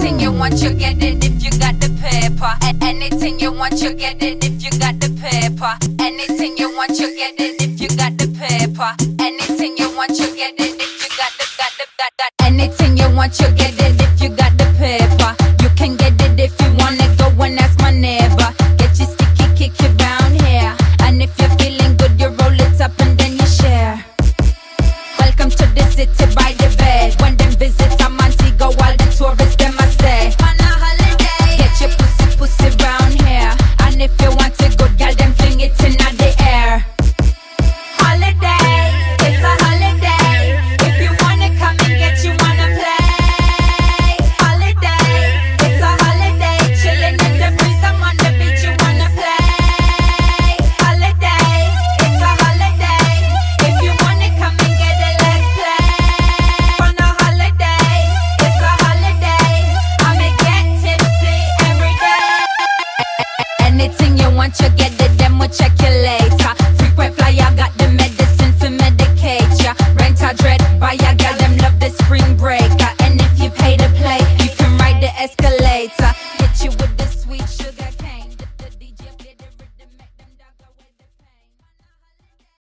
Anything you want, you get it if you got the paper. Anything you want, you get it if you got the paper. Anything you want, you get it if you got the paper. Anything you want, you get it if you got the. Anything you want, you get it if you got the paper. You can get it if you wanna go and ask my neighbor. Get your sticky, kick it round here. And if you're feeling good, you roll it up and then you share. Welcome to the city by the bay. When them visit a Montego, all the tourists them a stay. On a holiday, get your pussy round here. And if you want it good, girl, them fling it in the air. Holiday, it's a holiday. If you wanna come and get you wanna play. Holiday, it's a holiday. Chillin' in the breeze, I'm on the beach, you wanna play. Holiday, it's a holiday. If you wanna come and get it, let's play. On a holiday, it's a holiday. I'ma get tipsy every day. Anything you want, you get it, then we'll check you later. Frequent flyer, got the medicine to medicate ya. Rent a dread, buy a girl